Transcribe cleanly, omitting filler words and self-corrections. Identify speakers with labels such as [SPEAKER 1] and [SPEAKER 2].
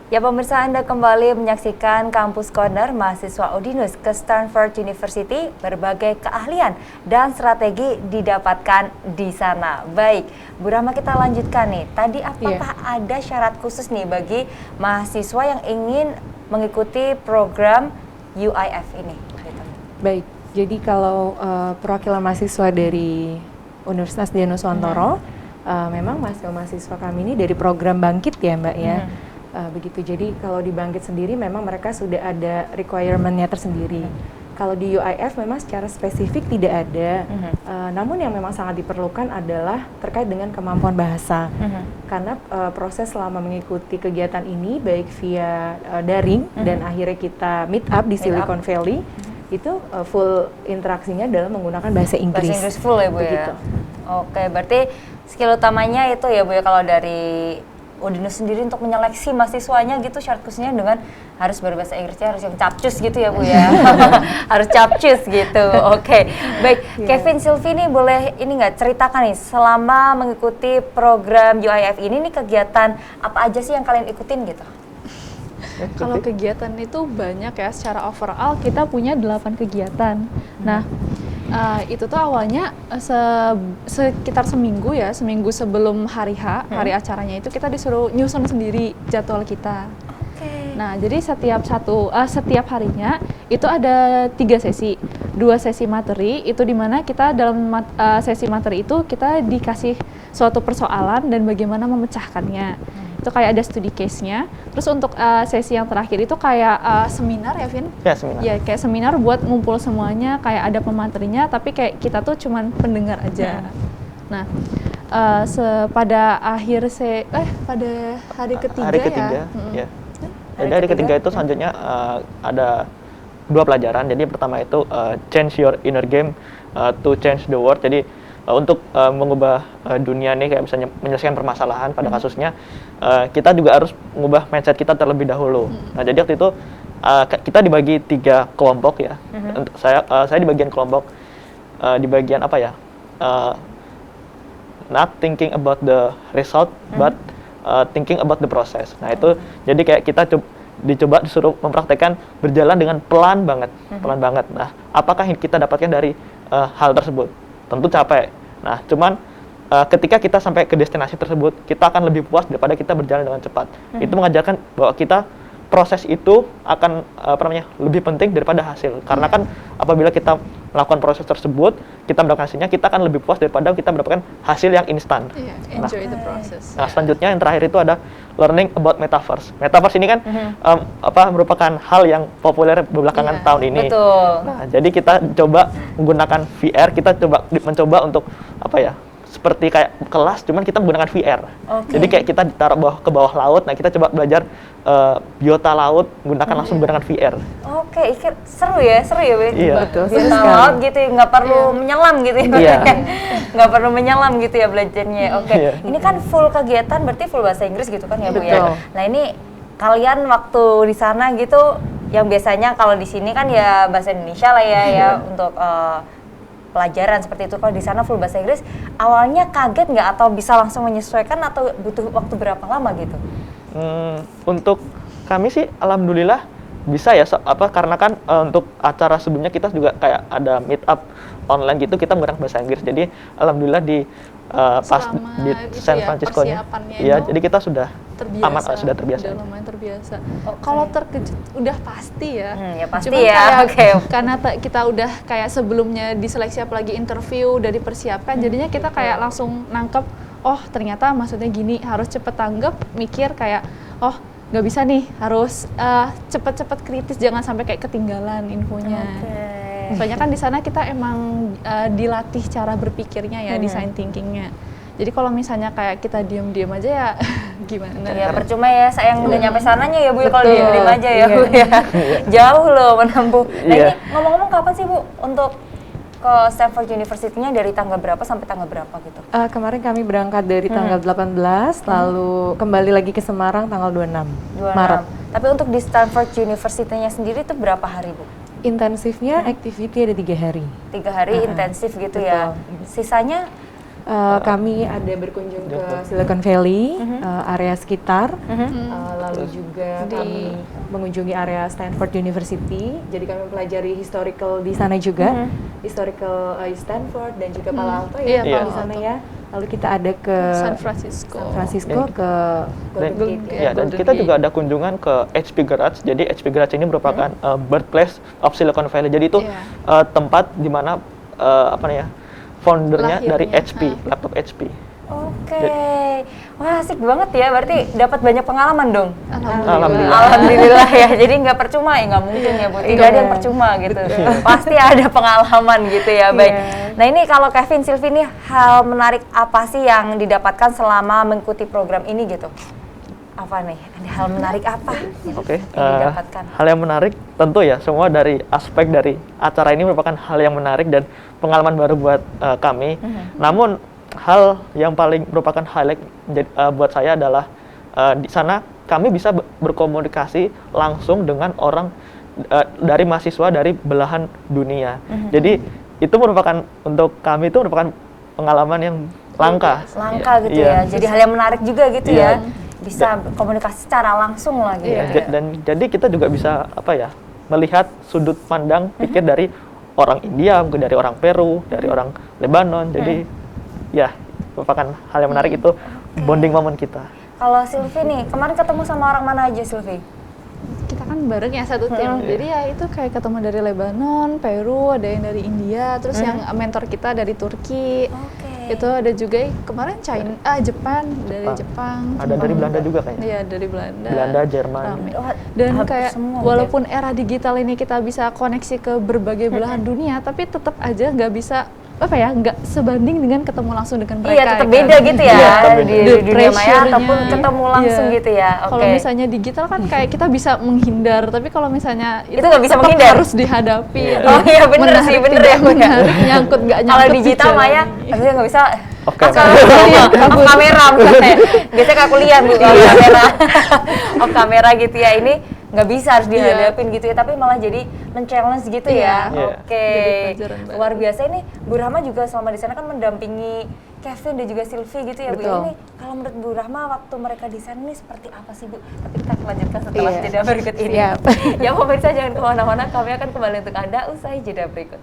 [SPEAKER 1] Ya pemirsa, Anda kembali menyaksikan Kampus Corner mahasiswa Udinus ke Stanford University. Berbagai keahlian dan strategi didapatkan di sana. Baik, Bu Rahma, kita lanjutkan nih. Tadi apakah ada syarat khusus nih bagi mahasiswa yang ingin mengikuti program UIF ini?
[SPEAKER 2] Baik, jadi kalau perwakilan mahasiswa dari Universitas Dianuswantoro, memang mahasiswa kami ini dari program Bangkit ya Mbak ya. Begitu, jadi kalau di Bangkit sendiri memang mereka sudah ada requirement-nya tersendiri. Kalau di UIF memang secara spesifik tidak ada, namun yang memang sangat diperlukan adalah terkait dengan kemampuan bahasa. Karena proses selama mengikuti kegiatan ini baik via daring dan akhirnya kita meet up di Silicon Valley, itu full interaksinya dalam menggunakan bahasa Inggris.
[SPEAKER 1] Bahasa Inggris full ya Bu ya? Oke, berarti skill utamanya itu ya Bu ya, kalau dari Udinus sendiri untuk menyeleksi mahasiswanya gitu, syarat khususnya dengan harus berbahasa Inggrisnya harus yang capcus gitu ya Bu ya. Harus capcus gitu. Oke. Baik, Kevin, Sylvie nih boleh ini nggak ceritakan nih selama mengikuti program UIF ini nih kegiatan apa aja sih yang kalian ikutin gitu?
[SPEAKER 3] Kalau kegiatan itu banyak ya, secara overall kita punya 8 kegiatan. Nah, itu tuh awalnya sekitar seminggu sebelum hari H, hari acaranya itu kita disuruh nyusun sendiri jadwal kita. Nah, jadi setiap harinya itu ada 3 sesi, 2 sesi materi itu dimana kita dalam sesi materi itu kita dikasih suatu persoalan dan bagaimana memecahkannya. Itu kayak ada studi case-nya. Terus untuk sesi yang terakhir itu kayak seminar ya, Vin?
[SPEAKER 4] Ya, seminar.
[SPEAKER 3] Ya, kayak seminar buat ngumpul semuanya, kayak ada pematerinya, tapi kayak kita tuh cuman pendengar aja. Nah, pada hari ketiga
[SPEAKER 4] ya. Jadi hari ketiga itu selanjutnya ada 2 pelajaran. Jadi pertama itu change your inner game to change the world. Jadi untuk mengubah dunia nih, kayak misalnya menyelesaikan permasalahan pada kasusnya, kita juga harus mengubah mindset kita terlebih dahulu. Nah, jadi waktu itu kita dibagi 3 kelompok ya. Untuk saya di bagian kelompok di bagian apa ya? Not thinking about the result, but thinking about the process. Nah, itu jadi kayak kita dicoba disuruh mempraktekkan berjalan dengan pelan banget. Nah, apakah yang kita dapatkan dari hal tersebut? Tentu capek. Nah, cuman ketika kita sampai ke destinasi tersebut, kita akan lebih puas daripada kita berjalan dengan cepat. Itu mengajarkan bahwa kita proses itu akan lebih penting daripada hasil. Karena kan apabila kita melakukan proses tersebut, kita mendapatkan hasilnya, kita akan lebih puas daripada kita mendapatkan hasil yang instan.
[SPEAKER 3] Enjoy the process.
[SPEAKER 4] Nah, selanjutnya yang terakhir itu ada learning about metaverse. Metaverse ini kan merupakan hal yang populer belakangan tahun ini.
[SPEAKER 1] Betul.
[SPEAKER 4] Nah, jadi kita coba menggunakan VR, kita mencoba untuk seperti kayak kelas, cuman kita menggunakan VR. Jadi kayak kita ditaruh ke bawah laut. Nah, kita coba belajar biota laut langsung menggunakan VR.
[SPEAKER 1] Seru ya, Bu?
[SPEAKER 4] Iya.
[SPEAKER 1] Betul. Biota laut gitu, nggak perlu menyelam gitu ya. Nggak perlu menyelam gitu ya belajarnya. Ini kan full kegiatan, berarti full bahasa Inggris gitu kan ya Bu ya? Nah, ini kalian waktu di sana gitu, yang biasanya kalau di sini kan ya bahasa Indonesia lah ya untuk pelajaran seperti itu. Kalau di sana full bahasa Inggris, awalnya kaget nggak atau bisa langsung menyesuaikan atau butuh waktu berapa lama gitu?
[SPEAKER 4] Untuk kami sih alhamdulillah bisa ya, karena kan untuk acara sebelumnya kita juga kayak ada meet up online gitu, kita menggunakan bahasa Inggris. Jadi alhamdulillah pas di San Francisco-nya jadi kita sudah terbiasa. Sudah lumayan
[SPEAKER 3] terbiasa. Kalau terkejut udah pasti ya.
[SPEAKER 1] Pasti ya.
[SPEAKER 3] Karena kita udah kayak sebelumnya diseleksi apalagi interview udah dipersiapkan, jadinya kita kayak langsung nangkep, oh ternyata maksudnya gini, harus cepet tanggap, mikir kayak oh nggak bisa nih, harus cepet-cepet kritis, jangan sampai kayak ketinggalan infonya. Soalnya kan di sana kita emang dilatih cara berpikirnya ya, design thinkingnya. Jadi kalau misalnya kayak kita diem-diem aja ya gimana?
[SPEAKER 1] Ya percuma ya, sayang udah nyampe sananya ya Bu, kalau diem-diem aja ya Bu ya. Jauh loh menempuh. Nah ini ngomong-ngomong, kapan sih Bu untuk ke Stanford University-nya, dari tanggal berapa sampai tanggal berapa gitu?
[SPEAKER 2] Kemarin kami berangkat dari tanggal 18, lalu kembali lagi ke Semarang tanggal 26 Maret.
[SPEAKER 1] Tapi untuk di Stanford University-nya sendiri itu berapa hari Bu?
[SPEAKER 2] Intensifnya activity ada 3 hari.
[SPEAKER 1] 3 hari intensif gitu ya. Sisanya
[SPEAKER 2] Kami ada berkunjung ke Silicon Valley, area sekitar, lalu juga kami mengunjungi area Stanford University. Jadi kami mempelajari historical di sana juga, historical Stanford dan juga Palo Alto ya di sana ya. Lalu kita ada ke
[SPEAKER 3] San Francisco
[SPEAKER 2] ke Golden Gate.
[SPEAKER 4] Ya, dan kita juga ada kunjungan ke HP Garage. Jadi HP Garage ini merupakan birthplace of Silicon Valley. Jadi itu tempat di mana foundernya dari HP, laptop HP.
[SPEAKER 1] Oke. Wah, asik banget ya. Berarti dapat banyak pengalaman dong.
[SPEAKER 4] Alhamdulillah.
[SPEAKER 1] Alhamdulillah ya. Jadi nggak percuma ya, nggak mungkin ya, Bu. Tidak ada yang percuma gitu. Pasti ada pengalaman gitu ya. Baik. Nah, ini kalau Kevin, Sylvie nih, hal menarik apa sih yang didapatkan selama mengikuti program ini gitu? Apa nih? Ada hal menarik apa yang didapatkan?
[SPEAKER 4] Hal yang menarik tentu ya, semua dari aspek dari acara ini merupakan hal yang menarik dan pengalaman baru buat kami. Namun hal yang paling merupakan highlight buat saya adalah di sana kami bisa berkomunikasi langsung dengan orang dari mahasiswa dari belahan dunia. Jadi itu merupakan untuk kami itu merupakan pengalaman yang langka.
[SPEAKER 1] Langka gitu ya. Jadi hal yang menarik juga gitu ya. Bisa komunikasi secara langsung lah gitu.
[SPEAKER 4] Dan jadi kita juga bisa melihat sudut pandang pikir dari orang India, mungkin dari orang Peru, dari orang Lebanon. Jadi ya, merupakan hal yang menarik itu bonding momen kita.
[SPEAKER 1] Kalau Sylvie nih, kemarin ketemu sama orang mana aja Sylvie?
[SPEAKER 3] Kita kan bareng ya satu tim. Jadi ya itu kayak ketemu dari Lebanon, Peru, ada yang dari India, terus yang mentor kita dari Turki. Itu ada juga kemarin Jepang, dari Jepang.
[SPEAKER 4] Ada dari Belanda juga kayaknya.
[SPEAKER 3] Iya, dari Belanda.
[SPEAKER 4] Belanda, Jerman.
[SPEAKER 3] Dan kayak walaupun era digital ini kita bisa koneksi ke berbagai belahan dunia, tapi tetap aja nggak bisa nggak sebanding dengan ketemu langsung dengan mereka.
[SPEAKER 1] Iya, tetap beda gitu ya, di dunia maya ataupun ketemu langsung gitu ya.
[SPEAKER 3] Kalau misalnya digital kan kayak kita bisa menghindar, tapi kalau misalnya
[SPEAKER 1] itu nggak bisa menghindar,
[SPEAKER 3] harus dihadapi.
[SPEAKER 1] Oh iya bener sih, bener ya.
[SPEAKER 3] Nyangkut nggak nyangkut.
[SPEAKER 1] Kalau digital maya, maksudnya nggak bisa.
[SPEAKER 4] Off
[SPEAKER 1] kamera misalnya. Biasanya kayak kuliah Bu, kamera. Off kamera gitu ya. Ini nggak bisa, harus dihadapin gitu ya, tapi malah jadi men-challenge gitu ya. Oke. Luar biasa ini Bu Rahma juga selama di sana kan mendampingi Kevin dan juga Sylvie gitu ya Bu. Ini kalau menurut Bu Rahma waktu mereka di sana ini seperti apa sih Bu? Tapi kita lanjutkan setelah jeda berikut ini. Ya pemirsa jangan kemana-mana, kami akan kembali untuk Anda usai jeda berikut.